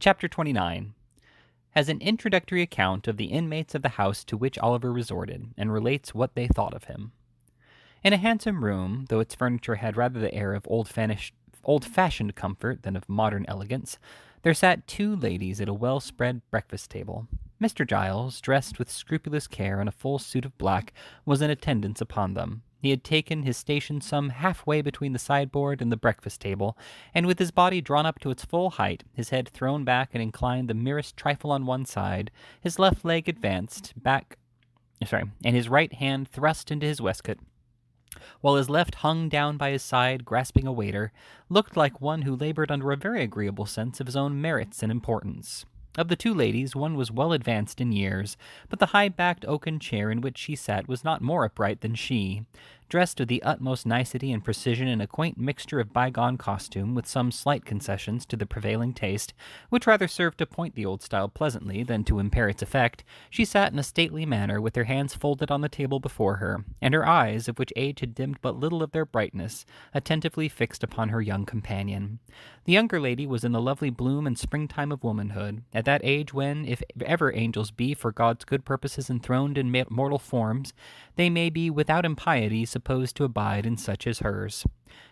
Chapter 29 has an introductory account of the inmates of the house to which Oliver resorted, and relates what they thought of him. In a handsome room, though its furniture had rather the air of old-fashioned comfort than of modern elegance, there sat two ladies at a well-spread breakfast table. Mr. Giles, dressed with scrupulous care in a full suit of black, was in attendance upon them. He had taken his station some halfway between the sideboard and the breakfast table, and with his body drawn up to its full height, his head thrown back and inclined the merest trifle on one side, his left leg advanced back, and his right hand thrust into his waistcoat, while his left hung down by his side, grasping a waiter, looked like one who labored under a very agreeable sense of his own merits and importance. Of the two ladies, one was well advanced in years, but the high-backed oaken chair in which she sat was not more upright than she. Dressed with the utmost nicety and precision in a quaint mixture of bygone costume, with some slight concessions to the prevailing taste, which rather served to point the old style pleasantly than to impair its effect, she sat in a stately manner, with her hands folded on the table before her, and her eyes, of which age had dimmed but little of their brightness, attentively fixed upon her young companion. The younger lady was in the lovely bloom and springtime of womanhood, at that age when, if ever angels be for God's good purposes enthroned in mortal forms, they may be without impiety supposed to abide in such as hers.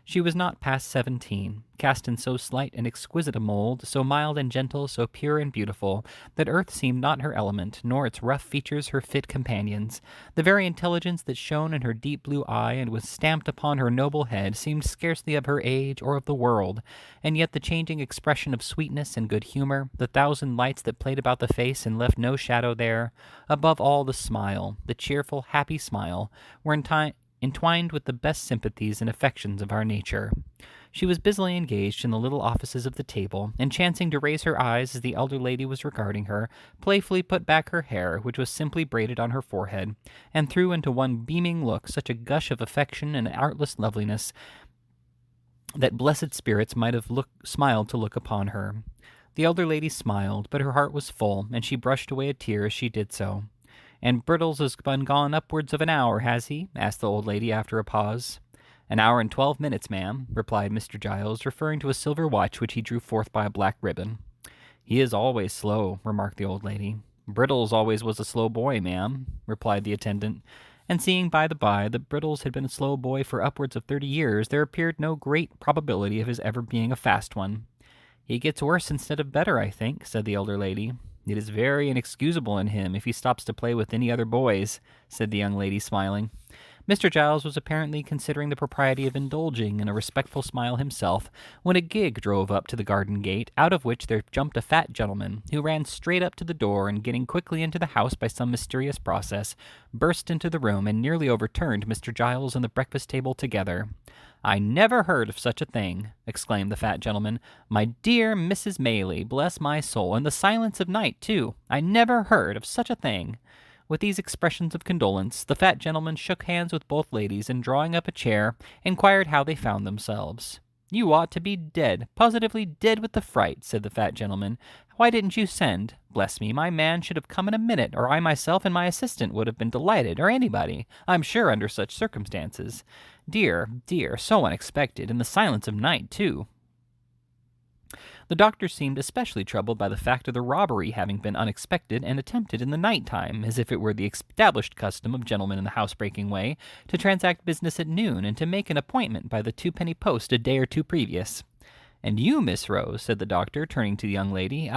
She was not past 17, cast in so slight and exquisite a mold, so mild and gentle, so pure and beautiful, that earth seemed not her element, nor its rough features her fit companions. The very intelligence that shone in her deep blue eye and was stamped upon her noble head seemed scarcely of her age or of the world, and yet the changing expression of sweetness and good humor, the thousand lights that played about the face and left no shadow there, above all the smile, the cheerful, happy smile, were entwined with the best sympathies and affections of our nature. She was busily engaged in the little offices of the table, and chancing to raise her eyes as the elder lady was regarding her, playfully put back her hair, which was simply braided on her forehead, and threw into one beaming look such a gush of affection and artless loveliness that blessed spirits might have smiled to look upon her. The elder lady smiled, but her heart was full, and she brushed away a tear as she did so. "And Brittles has been gone upwards of an hour, has he?" asked the old lady after a pause. "An hour and 12 minutes, ma'am," replied Mr. Giles, referring to a silver watch which he drew forth by a black ribbon. "He is always slow," remarked the old lady. "Brittles always was a slow boy, ma'am," replied the attendant. And seeing by the by that Brittles had been a slow boy for upwards of 30 years, there appeared no great probability of his ever being a fast one. "He gets worse instead of better, I think," said the elder lady. "It is very inexcusable in him if he stops to play with any other boys," said the young lady, smiling. Mr. Giles was apparently considering the propriety of indulging in a respectful smile himself, when a gig drove up to the garden gate, out of which there jumped a fat gentleman, who ran straight up to the door, and getting quickly into the house by some mysterious process, burst into the room and nearly overturned Mr. Giles and the breakfast table together. "I never heard of such a thing," exclaimed the fat gentleman. "My dear Mrs. Maylie, bless my soul, in the silence of night, too. I never heard of such a thing." With these expressions of condolence, the fat gentleman shook hands with both ladies, and drawing up a chair, inquired how they found themselves. "You ought to be dead, positively dead with the fright," said the fat gentleman. "Why didn't you send? Bless me, my man should have come in a minute, or I myself and my assistant would have been delighted, or anybody, I'm sure, under such circumstances. Dear, dear, so unexpected, in the silence of night, too." The doctor seemed especially troubled by the fact of the robbery having been unexpected and attempted in the night time, as if it were the established custom of gentlemen in the housebreaking way to transact business at noon and to make an appointment by the twopenny post a day or two previous. "And you, Miss Rose," said the doctor, turning to the young lady,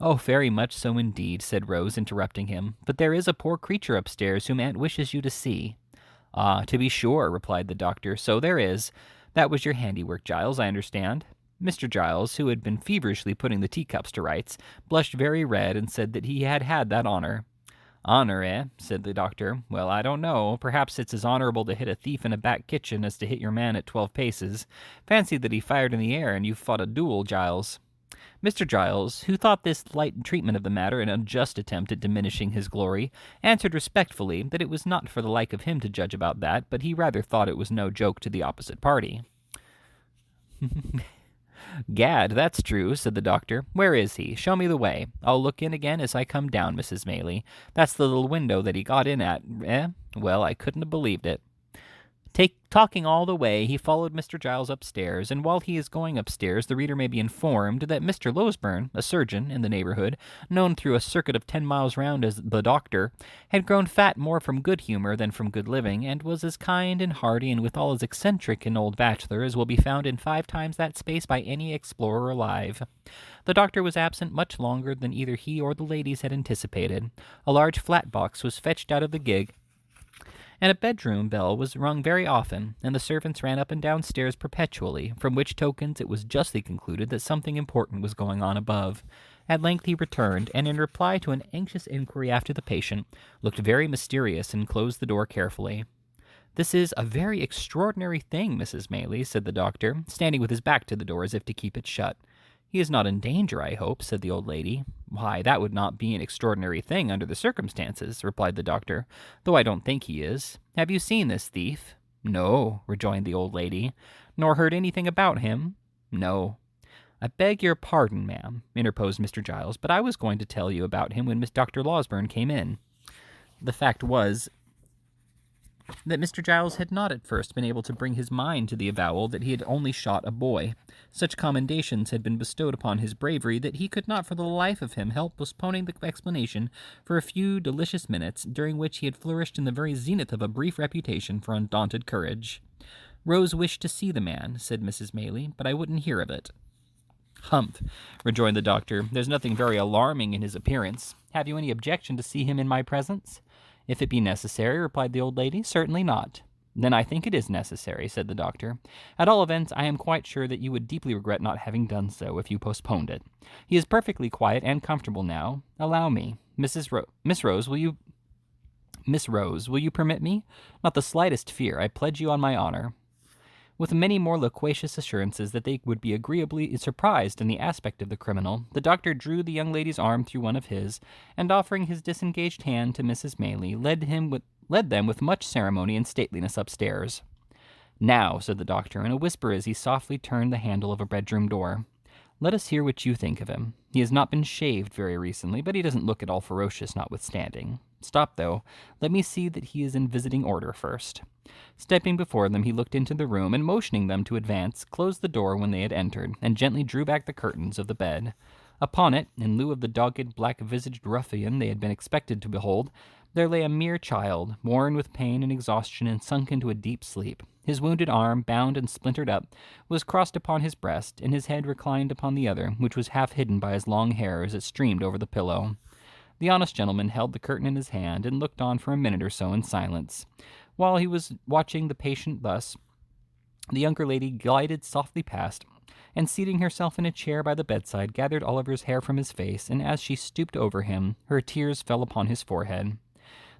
"Oh, very much so indeed," said Rose, interrupting him. "But there is a poor creature upstairs whom Aunt wishes you to see." "Ah, to be sure," replied the doctor. "So there is. That was your handiwork, Giles, I understand." Mr. Giles, who had been feverishly putting the teacups to rights, blushed very red and said that he had had that honor. "Honor, eh?" said the doctor. "Well, I don't know. Perhaps it's as honorable to hit a thief in a back kitchen as to hit your man at 12 paces. Fancy that he fired in the air and you fought a duel, Giles." Mr. Giles, who thought this light treatment of the matter an unjust attempt at diminishing his glory, answered respectfully that it was not for the like of him to judge about that, but he rather thought it was no joke to the opposite party. "Gad, that's true," said the doctor. "Where is he? Show me the way. I'll look in again as I come down, Mrs. Maylie. That's the little window that he got in at, eh? Well, I couldn't have believed it." Talking all the way, he followed Mr. Giles upstairs, and while he is going upstairs, the reader may be informed that Mr. Losberne, a surgeon in the neighborhood, known through a circuit of 10 miles round as the doctor, had grown fat more from good humor than from good living, and was as kind and hearty and withal as eccentric an old bachelor as will be found in 5 times that space by any explorer alive. The doctor was absent much longer than either he or the ladies had anticipated. A large flat box was fetched out of the gig, and a bedroom bell was rung very often, and the servants ran up and down stairs perpetually, from which tokens it was justly concluded that something important was going on above. At length he returned, and in reply to an anxious inquiry after the patient, looked very mysterious and closed the door carefully. "This is a very extraordinary thing, Mrs. Maylie," said the doctor, standing with his back to the door as if to keep it shut. "He is not in danger, I hope," said the old lady. "Why, that would not be an extraordinary thing under the circumstances," replied the doctor, "though I don't think he is. Have you seen this thief?" "No," rejoined the old lady. "Nor heard anything about him?" "No." "I beg your pardon, ma'am," interposed Mr. Giles, "but I was going to tell you about him when Miss Dr. Losberne came in." The fact was that Mr. Giles had not at first been able to bring his mind to the avowal that he had only shot a boy. Such commendations had been bestowed upon his bravery that he could not for the life of him help postponing the explanation for a few delicious minutes, during which he had flourished in the very zenith of a brief reputation for undaunted courage. "Rose wished to see the man," said Mrs. Maylie, "but I wouldn't hear of it." "Humph," rejoined the doctor. "There's nothing very alarming in his appearance. Have you any objection to see him in my presence?" "If it be necessary," replied the old lady, "certainly not." "Then I think it is necessary," said the doctor. "At all events, I am quite sure that you would deeply regret not having done so if you postponed it. He is perfectly quiet and comfortable now. Allow me. Miss Rose, will you permit me? Not the slightest fear, I pledge you on my honor." With many more loquacious assurances that they would be agreeably surprised in the aspect of the criminal, the doctor drew the young lady's arm through one of his, and offering his disengaged hand to Mrs. Maylie, led them with much ceremony and stateliness upstairs. "Now," said the doctor in a whisper as he softly turned the handle of a bedroom door, "let us hear what you think of him. He has not been shaved very recently, but he doesn't look at all ferocious notwithstanding. Stop, though. Let me see that he is in visiting order first." Stepping before them, he looked into the room, and motioning them to advance, closed the door when they had entered, and gently drew back the curtains of the bed. Upon it, in lieu of the dogged, black-visaged ruffian they had been expected to behold, there lay a mere child, worn with pain and exhaustion and sunk into a deep sleep. His wounded arm, bound and splintered up, was crossed upon his breast, and his head reclined upon the other, which was half hidden by his long hair as it streamed over the pillow. The honest gentleman held the curtain in his hand and looked on for a minute or so in silence. While he was watching the patient thus, the younger lady glided softly past, and seating herself in a chair by the bedside, gathered Oliver's hair from his face, and as she stooped over him, her tears fell upon his forehead.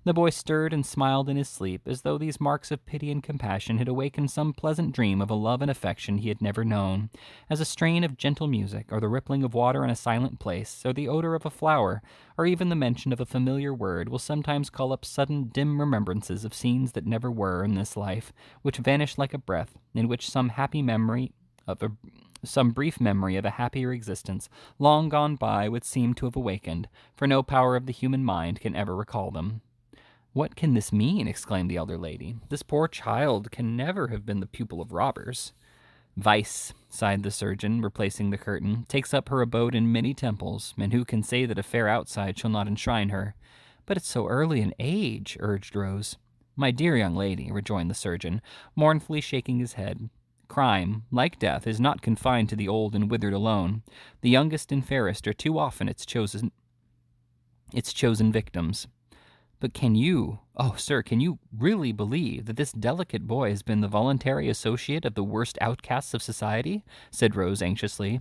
The boy stirred and smiled in his sleep, as though these marks of pity and compassion had awakened some pleasant dream of a love and affection he had never known, as a strain of gentle music, or the rippling of water in a silent place, or the odor of a flower, or even the mention of a familiar word, will sometimes call up sudden dim remembrances of scenes that never were in this life, which vanish like a breath, in which some brief memory of a happier existence, long gone by, would seem to have awakened, for no power of the human mind can ever recall them. "What can this mean?" exclaimed the elder lady. "This poor child can never have been the pupil of robbers." "Vice," sighed the surgeon, replacing the curtain, "takes up her abode in many temples, and who can say that a fair outside shall not enshrine her?" "But it's so early an age," urged Rose. "My dear young lady," rejoined the surgeon, mournfully shaking his head, "crime, like death, is not confined to the old and withered alone. The youngest and fairest are too often its chosen victims." "But can you really believe that this delicate boy has been the voluntary associate of the worst outcasts of society?" said Rose anxiously.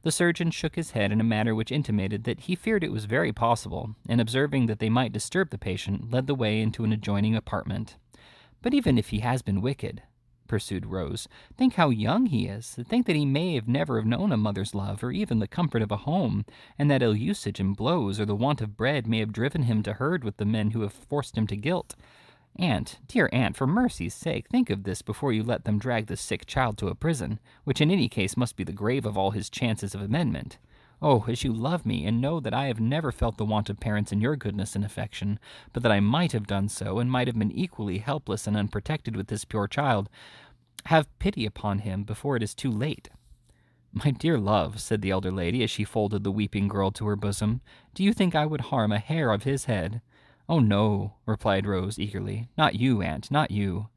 The surgeon shook his head in a manner which intimated that he feared it was very possible, and observing that they might disturb the patient, led the way into an adjoining apartment. "But even if he has been wicked," pursued Rose, "think how young he is. Think that he may never have known a mother's love, or even the comfort of a home, and that ill usage and blows, or the want of bread, may have driven him to herd with the men who have forced him to guilt. Aunt, dear aunt, for mercy's sake, think of this before you let them drag this sick child to a prison, which in any case must be the grave of all his chances of amendment. Oh, as you love me, and know that I have never felt the want of parents in your goodness and affection, but that I might have done so, and might have been equally helpless and unprotected with this pure child, have pity upon him before it is too late." "My dear love," said the elder lady, as she folded the weeping girl to her bosom, "do you think I would harm a hair of his head?" "Oh, no," replied Rose eagerly. "Not you, aunt, not you."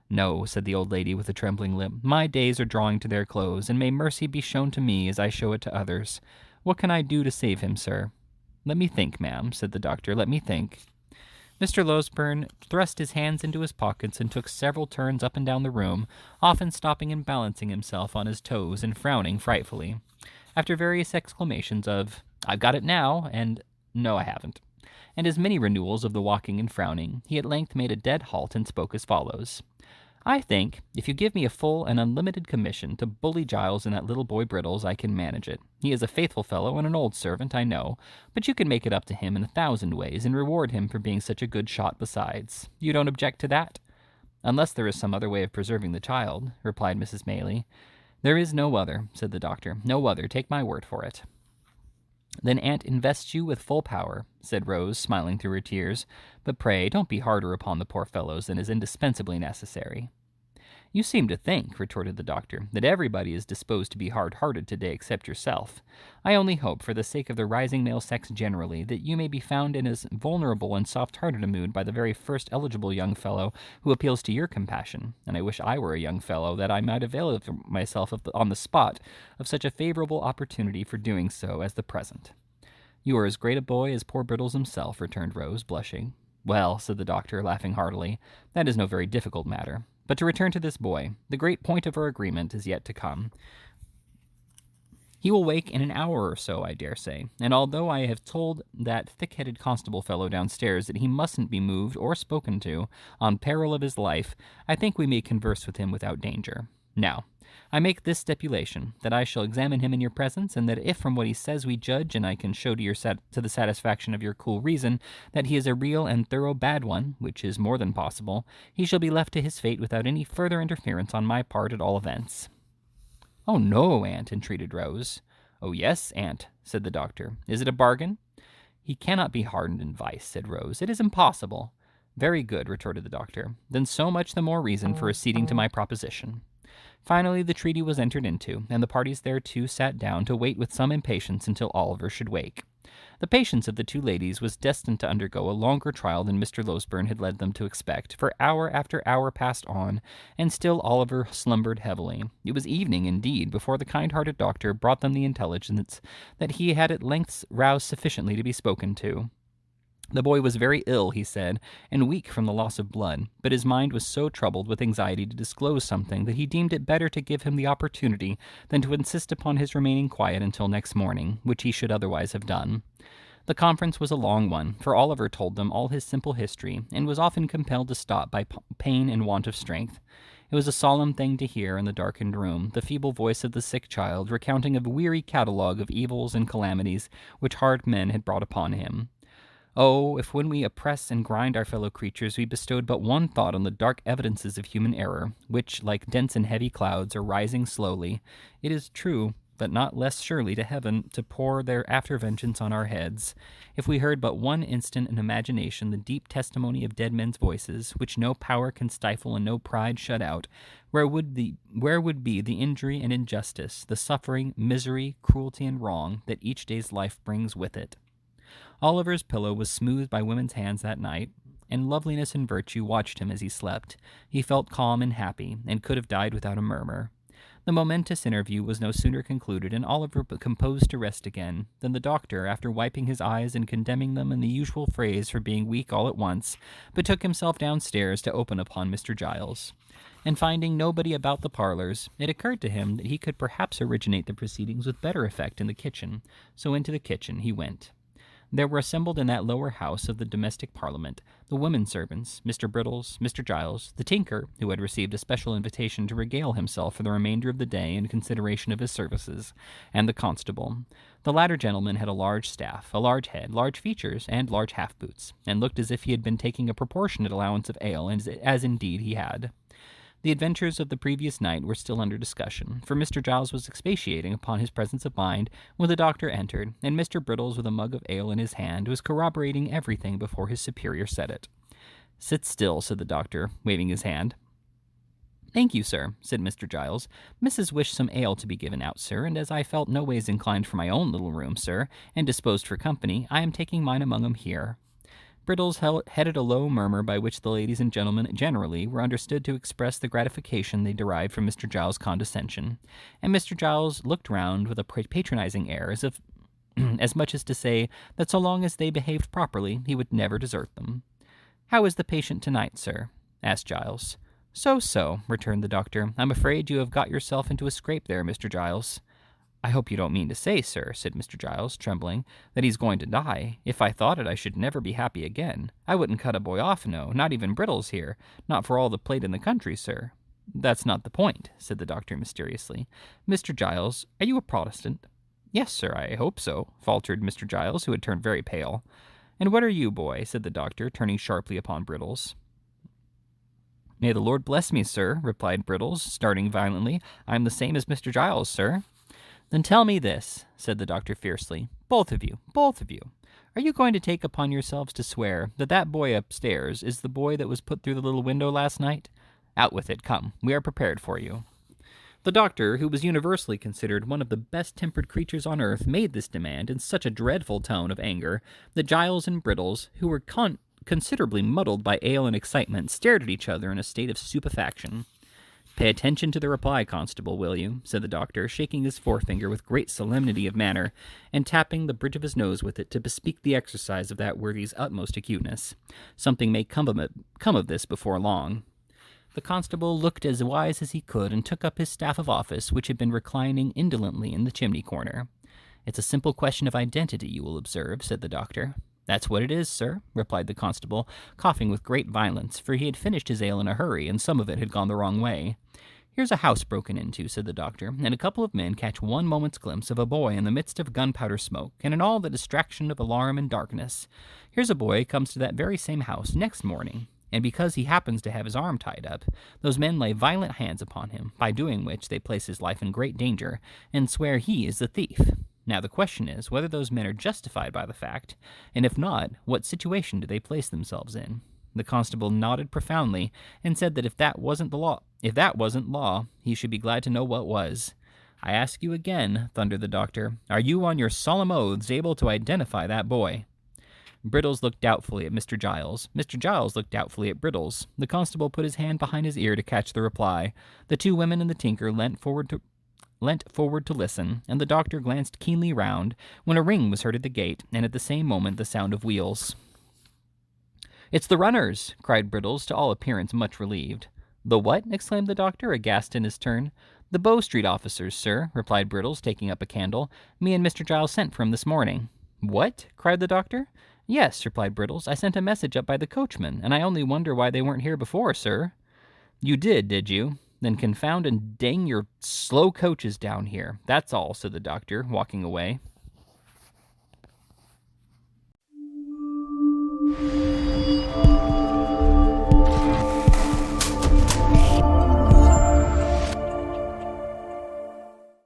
"No," said the old lady with a trembling lip. "My days are drawing to their close, and may mercy be shown to me as I show it to others. What can I do to save him, sir?" "Let me think, ma'am," said the doctor. "Let me think." Mr. Losberne thrust his hands into his pockets and took several turns up and down the room, often stopping and balancing himself on his toes and frowning frightfully. After various exclamations of, "I've got it now," and "No, I haven't," and as many renewals of the walking and frowning, he at length made a dead halt and spoke as follows. "I think, if you give me a full and unlimited commission to bully Giles and that little boy Brittles, I can manage it. He is a faithful fellow and an old servant, I know, but you can make it up to him in 1,000 ways and reward him for being such a good shot besides. You don't object to that?" "Unless there is some other way of preserving the child," replied Mrs. Maylie. "There is no other," said the doctor. "No other, take my word for it." "Then aunt invests you with full power," said Rose, smiling through her tears. "But pray don't be harder upon the poor fellows than is indispensably necessary." "You seem to think," retorted the doctor, "that everybody is disposed to be hard-hearted today except yourself. I only hope, for the sake of the rising male sex generally, that you may be found in as vulnerable and soft-hearted a mood by the very first eligible young fellow who appeals to your compassion, and I wish I were a young fellow that I might avail myself on the spot of such a favorable opportunity for doing so as the present." "You are as great a boy as poor Brittles himself," returned Rose, blushing. "Well," said the doctor, laughing heartily, "that is no very difficult matter. But to return to this boy, the great point of our agreement is yet to come. He will wake in an hour or so, I dare say, and although I have told that thick-headed constable fellow downstairs that he mustn't be moved or spoken to, on peril of his life, I think we may converse with him without danger. Now, I make this stipulation, that I shall examine him in your presence, and that if from what he says we judge, and I can show to the satisfaction of your cool reason, that he is a real and thorough bad one, which is more than possible, he shall be left to his fate without any further interference on my part at all events." "Oh, no, aunt," entreated Rose. "Oh, yes, aunt," said the doctor. "Is it a bargain?" "He cannot be hardened in vice," said Rose. "It is impossible." "Very good," retorted the doctor. "Then so much the more reason for acceding to my proposition." Finally, the treaty was entered into, and the parties thereto sat down to wait with some impatience until Oliver should wake. The patience of the two ladies was destined to undergo a longer trial than Mr. Losberne had led them to expect, for hour after hour passed on, and still Oliver slumbered heavily. It was evening, indeed, before the kind-hearted doctor brought them the intelligence that he had at length roused sufficiently to be spoken to. The boy was very ill, he said, and weak from the loss of blood, but his mind was so troubled with anxiety to disclose something that he deemed it better to give him the opportunity than to insist upon his remaining quiet until next morning, which he should otherwise have done. The conference was a long one, for Oliver told them all his simple history, and was often compelled to stop by pain and want of strength. It was a solemn thing to hear in the darkened room, the feeble voice of the sick child recounting a weary catalogue of evils and calamities which hard men had brought upon him. "Oh, if when we oppress and grind our fellow creatures we bestowed but one thought on the dark evidences of human error, which, like dense and heavy clouds, are rising slowly, it is true, but not less surely to heaven, to pour their after-vengeance on our heads. If we heard but one instant in imagination the deep testimony of dead men's voices, which no power can stifle and no pride shut out, where would be the injury and injustice, the suffering, misery, cruelty, and wrong that each day's life brings with it?" Oliver's pillow was smoothed by women's hands that night, and loveliness and virtue watched him as he slept. He felt calm and happy, and could have died without a murmur. The momentous interview was no sooner concluded and Oliver composed to rest again, than the doctor, after wiping his eyes and condemning them in the usual phrase for being weak all at once, betook himself downstairs to open upon Mr. Giles. And finding nobody about the parlors, it occurred to him that he could perhaps originate the proceedings with better effect in the kitchen, so into the kitchen he went. There were assembled in that lower house of the domestic parliament the women servants, Mr. Brittles, Mr. Giles, the tinker, who had received a special invitation to regale himself for the remainder of the day in consideration of his services, and the constable. The latter gentleman had a large staff, a large head, large features, and large half-boots, and looked as if he had been taking a proportionate allowance of ale, as indeed he had. The adventures of the previous night were still under discussion, for Mr. Giles was expatiating upon his presence of mind when the doctor entered, and Mr. Brittles, with a mug of ale in his hand, was corroborating everything before his superior said it. "Sit still," said the doctor, waving his hand. "Thank you, sir," said Mr. Giles. "Mrs. wished some ale to be given out, sir, and as I felt no ways inclined for my own little room, sir, and disposed for company, I am taking mine among 'em here." Brittles headed a low murmur by which the ladies and gentlemen generally were understood to express the gratification they derived from Mr. Giles' condescension, and Mr. Giles looked round with a patronizing air, as if as much as to say that so long as they behaved properly, he would never desert them. "How is the patient tonight, sir?" asked Giles. "So," returned the doctor. "I'm afraid you have got yourself into a scrape there, Mr. Giles." "I hope you don't mean to say, sir," said Mr. Giles, trembling, "that he's going to die. If I thought it, I should never be happy again. I wouldn't cut a boy off, no, not even Brittles here, not for all the plate in the country, sir." "That's not the point," said the doctor mysteriously. "Mr. Giles, are you a Protestant?" "Yes, sir, I hope so," faltered Mr. Giles, who had turned very pale. "And what are you, boy?" said the doctor, turning sharply upon Brittles. "May the Lord bless me, sir," replied Brittles, starting violently. "I am the same as Mr. Giles, sir." "Then tell me this," said the doctor fiercely. Both of you. Are you going to take upon yourselves to swear that that boy upstairs is the boy that was put through the little window last night? Out with it, come. We are prepared for you." The doctor, who was universally considered one of the best-tempered creatures on earth, made this demand in such a dreadful tone of anger that Giles and Brittles, who were considerably muddled by ale and excitement, stared at each other in a state of stupefaction. "Pay attention to the reply, constable, will you?" said the doctor, shaking his forefinger with great solemnity of manner, and tapping the bridge of his nose with it to bespeak the exercise of that worthy's utmost acuteness. "Something may come of this before long." The constable looked as wise as he could and took up his staff of office, which had been reclining indolently in the chimney corner. "It's a simple question of identity, you will observe," said the doctor. "That's what it is, sir," replied the constable, coughing with great violence, for he had finished his ale in a hurry, and some of it had gone the wrong way. "Here's a house broken into," said the doctor, "and a couple of men catch one moment's glimpse of a boy in the midst of gunpowder smoke, and in all the distraction of alarm and darkness. Here's a boy comes to that very same house next morning, and because he happens to have his arm tied up, those men lay violent hands upon him, by doing which they place his life in great danger, and swear he is the thief. Now the question is whether those men are justified by the fact, and if not, what situation do they place themselves in?" The constable nodded profoundly, and said that if that wasn't law, he should be glad to know what was. "I ask you again," thundered the doctor, "are you on your solemn oaths able to identify that boy?" Brittles looked doubtfully at Mr. Giles. Mr. Giles looked doubtfully at Brittles. The constable put his hand behind his ear to catch the reply. The two women and the tinker leant forward to listen, and the doctor glanced keenly round, when a ring was heard at the gate, and at the same moment the sound of wheels. "It's the runners!" cried Brittles, to all appearance much relieved. "The what?" exclaimed the doctor, aghast in his turn. "The Bow Street officers, sir," replied Brittles, taking up a candle. "Me and Mr. Giles sent for 'em this morning." "What?" cried the doctor. "Yes," replied Brittles. "I sent a message up by the coachman, and I only wonder why they weren't here before, sir." "You did you? Then confound and dang your slow coaches down here. That's all," said the doctor, walking away.